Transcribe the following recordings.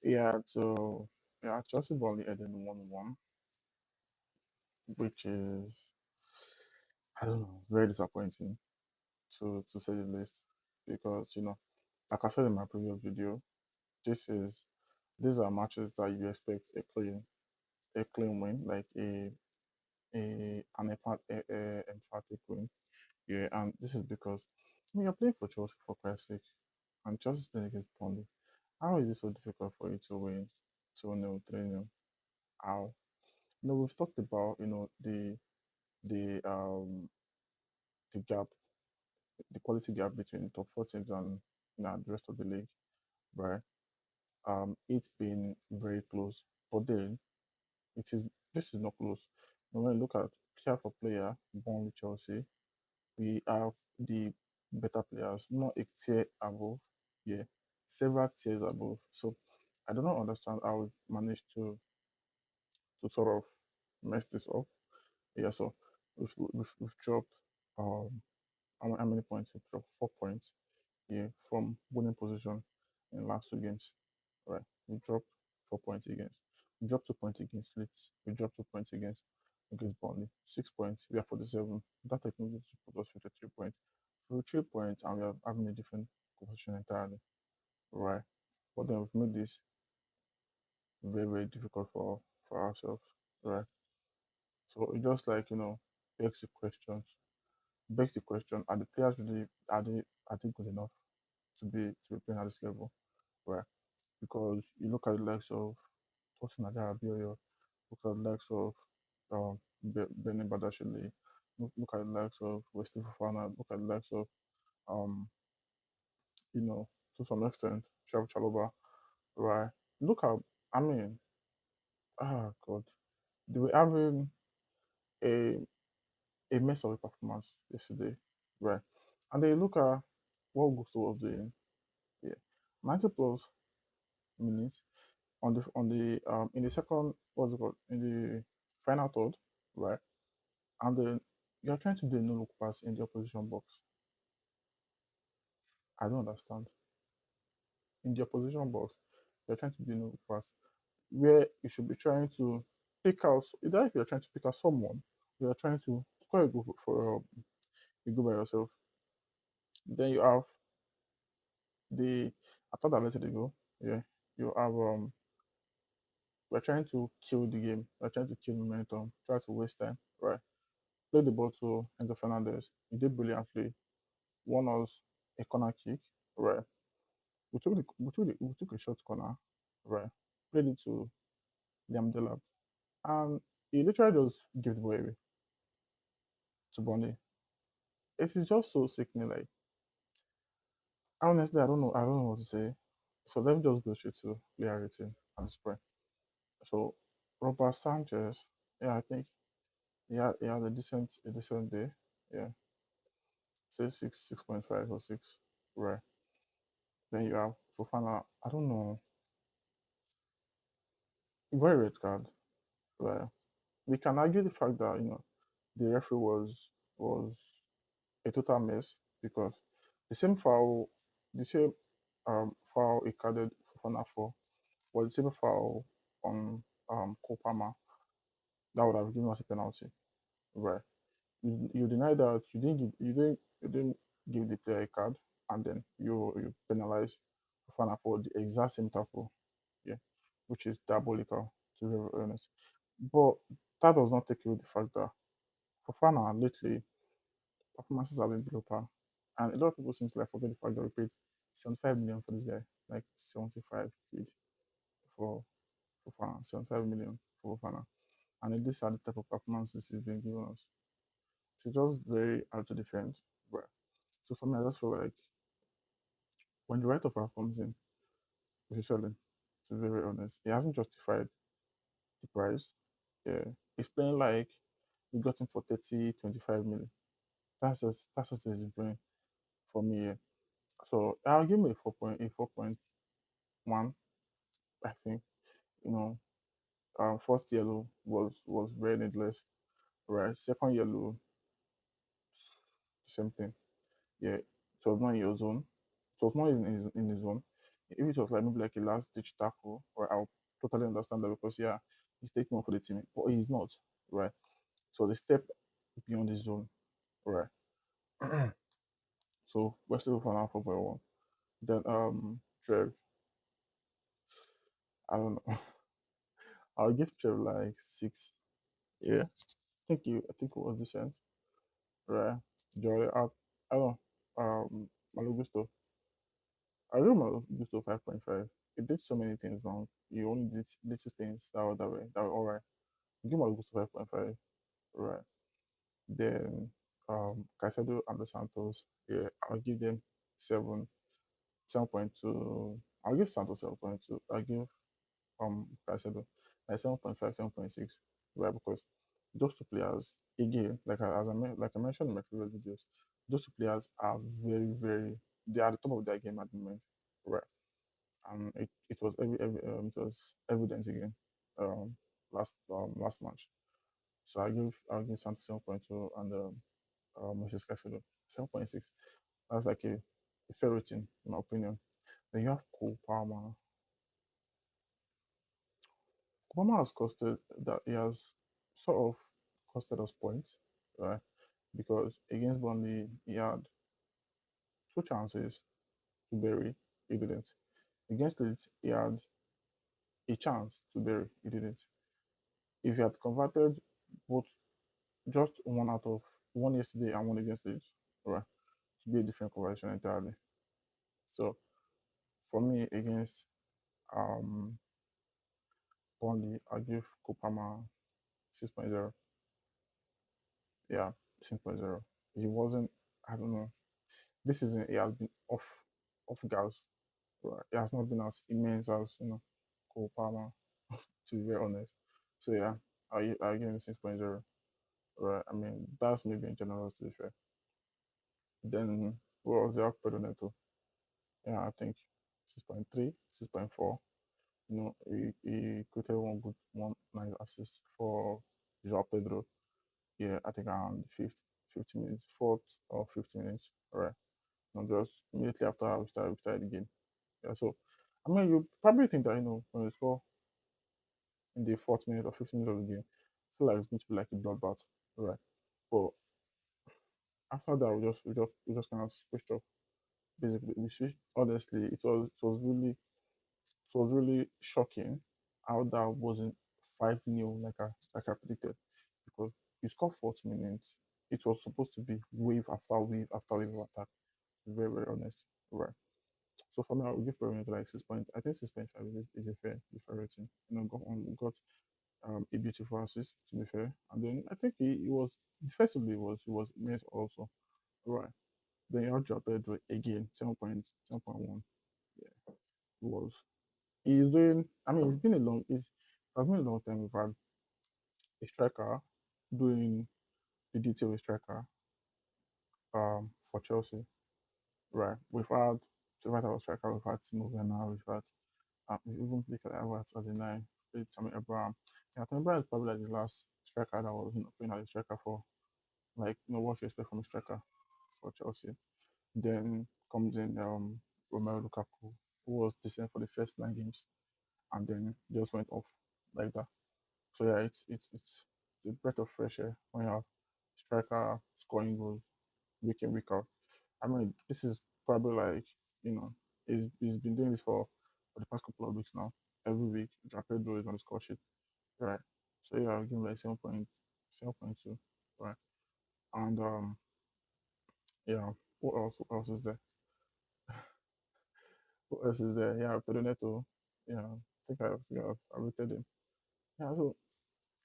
Yeah, so yeah, Chelsea Burnley ended 1-1, which is I don't know, very disappointing to say the least. Because like I said in my previous video, this is these are matches that you expect a clean win, like an emphatic win. Yeah, and this is because you're playing for Chelsea for Christ's sake, and Chelsea's playing against Burnley. How is it so difficult for you to win 2-0, 3-0? How? We've talked about the um the gap, the quality gap between top four teams and the rest of the league, right? It's been very close, but then it is this is not close. When you look at player for player, Burnley, Chelsea, we have the better players, not a tier above, yeah, several tiers above. So I do not understand how we managed to sort of mess this up. Yeah, so we've dropped how many points? We've dropped 4 points, yeah, from winning position in the last two games. Right. We dropped 4 points against. We dropped 2 points against Leeds. We dropped 2 points against Burnley. 6 points. We are 47. That technically should put us 53 points. 3 points, and we are having a different position entirely. Right. But then we've made this very, very difficult for ourselves. Right. So it just like, begs the questions. Begs the question, are the players really are they good enough to be playing at this level? Right. Because you look at the likes of Tosin Adarabioyo, look at the likes of Benny Badashile, look at the likes of Wesley Fofana, look at the likes of um, you know, to some extent, Shav Chaloba, right? Look at, I mean, God, they were having a a mess of a performance yesterday, right? And then you look at what Gusto was doing, yeah, 90 plus minutes on the in the second what's it called in the final third, right? And then you're trying to do a no look pass in the opposition box. I don't understand. In the opposition box, you're trying to do a no look pass where you should be trying to pick out either if you're trying to pick out someone, you're trying to score a goal for a goal by yourself. Then you have the after that let it go. Yeah, you have we're trying to kill the game. We're trying to kill momentum. Try to waste time. Right. Play the ball to Enzo Fernandez. He did brilliantly. Won us a corner kick. Right. We took a short corner. Right. Played it to Liam Delap. And he literally just gave the ball away to Bonnie. It is just so sickening. Like honestly, I don't know what to say. So let me just go straight to player rating and spread. So Robert Sanchez, yeah, I think he had a decent day. Yeah. Say 6.5 or 6. Right. Then you have Fofana. I don't know. Very red card. Right. We can argue the fact that the referee was a total mess because the same foul, the same foul he carded Fofana for was the same foul on Kopama that would have given us a penalty. Right. You deny that you didn't give the player a card and then you penalize Fofana for the exact same tackle. Yeah. Which is diabolical to be very honest. But that does not take away the fact that Fofana lately performances have been below par. And a lot of people seem to like forget the fact that we paid 75 million for this guy, like 75 quid for Fofana, 75 million for Fofana. And these are the type of performances he's been giving us. It's just very hard to defend. Right. So for me, I just feel like when the right offer comes in, we should sell him. To be very honest, he hasn't justified the price. Yeah, he's playing like we got him for 30, 25 million. That's just what he's playing for me. Yeah. So I'll give him a 4.1. I think you know, first yellow was very needless. Right. Second yellow, same thing. Yeah, it was not in your zone. It was not in his zone. If it was like maybe like a last ditch tackle, or I'll totally understand that because yeah, he's taking one for the team, but he's not, right? So the step beyond the zone, right? So Wesley Fofana for by one. Then Trev, I don't know. I'll give Trev like six. Yeah, I think it was decent, right? Jolly, I don't know. Malo Gusto, I give Malo Gusto 5.5. It did so many things wrong. You only did little things that were alright. Give Malo Gusto 5.5, right? Then Caicedo and Dos Santos, yeah, I'll give them 7, 7.2. I'll give Santos 7.2. I'll give Caicedo like 7.5, 7.6, right? Because those two players, again, like I mentioned in my previous videos, those two players are very, very, they are the top of their game at the moment, right? And it was it was evident again, um, last match. So I'll give Santos 7.2 and Mrs. Caicedo 7.6. That's like a fair rating, in my opinion. Then you have Cole Palmer. Palmer has costed that he has sort of costed us points, right? Because against Burnley, he had two chances to bury, he didn't. Against it, he had a chance to bury, he didn't. If he had converted both, just one out of one yesterday and one against it, right, to be a different conversion entirely. So for me, against um Burnley, I give Kopama 6.0. Yeah, 6.0. He wasn't, I don't know. This season, he has been off gas. Right? It has not been as immense as, Kopama, to be very honest. So yeah, I give him 6.0. Right? I mean, that's maybe in general, to be fair. Then, what was the Pedro Neto? Yeah, I think 6.3, 6.4. He created one good, one nice assist for João Pedro. Yeah, I think around 50 minutes, fourth or 50 minutes. All right. And just immediately after we started the game. Yeah, so I mean, you probably think that when you score in the fourth minute or 15 minutes of the game, I feel like it's going to be like a bloodbath, right? But after that, we just kind of switched up. Basically, we switched. Honestly, it was really shocking how that wasn't 5-0 like I predicted, because you score 40 minutes. It was supposed to be wave after wave after wave of attack. Very, very honest. Right. So for me, I would give Premier like 6 point. I think 6.5 is a fair rating. Got a beautiful assist, to be fair. And then I think he was defensively he was immense also. Right. Then you have João Pedro again, 7.1. Yeah, he was. He's doing. I mean, it's been a long time we've had a striker doing the detail with striker for Chelsea. Right. We've had several striker. We've had Timo Werner. We've had even played Havertz as a nine. Played Tammy Abraham. Yeah, Tammy Abraham is probably like the last striker that was playing as a striker for, like, what you expect from a striker for Chelsea. Then comes in Romelu Lukaku, who was decent for the first 9 games, and then just went off like that. So yeah, it's a breath of fresh air when you have striker scoring goals week in week out. I mean, this is probably like, you know, he's been doing this for the past couple of weeks now. Every week, João Pedro is on the score sheet, right? So yeah, I'll give him like 7.2, right? And yeah, what else is there? What else is there? Yeah, Pedro Neto. Yeah, I rated him. Yeah, so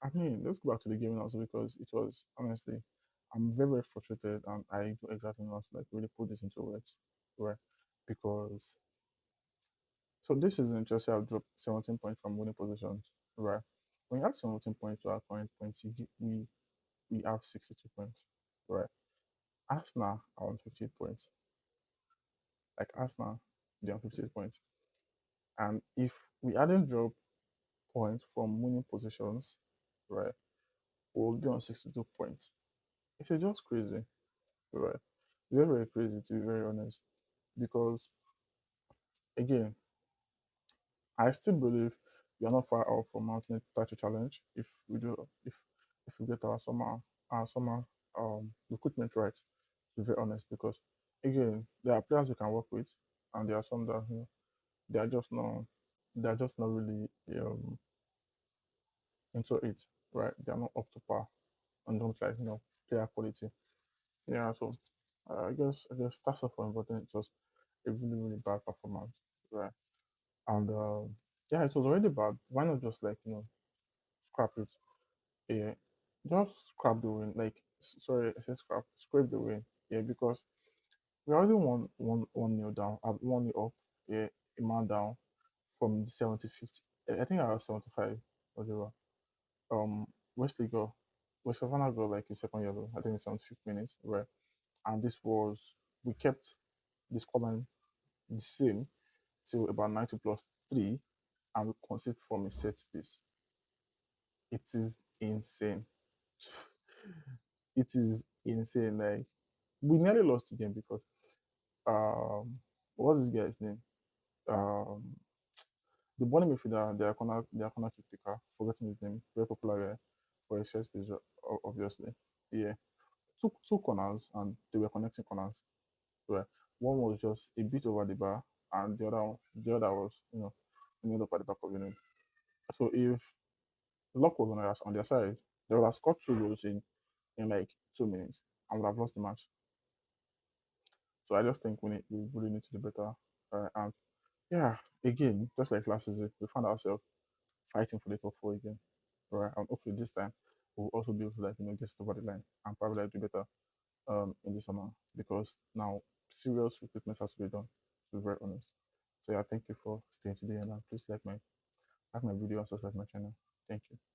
I mean, let's go back to the game also, because it was honestly, I'm very, very frustrated, and I do exactly know how to like really put this into words, right? Because so this season, Chelsea have dropped 17 points from winning positions, right? When you add 17 points to our current points, we have 62 points, right? Arsenal are on 58 points. Like Arsenal, they're on 58 points. And if we hadn't dropped points from winning positions, right, we'll be on 62 points. It's just crazy, right? Very, very crazy, to be very honest. Because again, I still believe we are not far off from mounting a title challenge if we do if we get our summer recruitment right. To be very honest, because again, there are players we can work with, and there are some that they are just not they are just not really into it, right? They are not up to par and don't like player quality. Yeah, so I guess that's all for important. It was a really really bad performance, right? And yeah, it was already bad. Why not just like scrap it? Yeah, just scrap the win. Like sorry, I said scrape the win. Yeah, because we already won nil down, 1-0 up. Yeah, a man down from the 75th. I think I was 75 whatever. Um, Wesley go, Wesley Fofana got like a second yellow. I think it's 75th minute. Right, and this was we kept the scoreline the same till about 90 plus three, and we conceded from a set piece. It is insane. It is insane. Like we nearly lost the game because what's this guy's name? Um, the Bonnie midfielder, their corner kick taker, forgetting his name, very popular guy for a set piece, obviously. Yeah, two corners and they were connecting corners. Where one was just a bit over the bar, and the other was ended up at the back of the net. So if luck was on their side, they would have scored two goals in like 2 minutes and would have lost the match. So I just think we really need to do better. And yeah, again, just like last season, we found ourselves fighting for the top four again. Right, and hopefully this time we'll also be able to get it over the line and probably do better in the summer because now serious recruitment has to be done. To be very honest. So yeah, thank you for staying today, and please like my video and subscribe my channel. Thank you.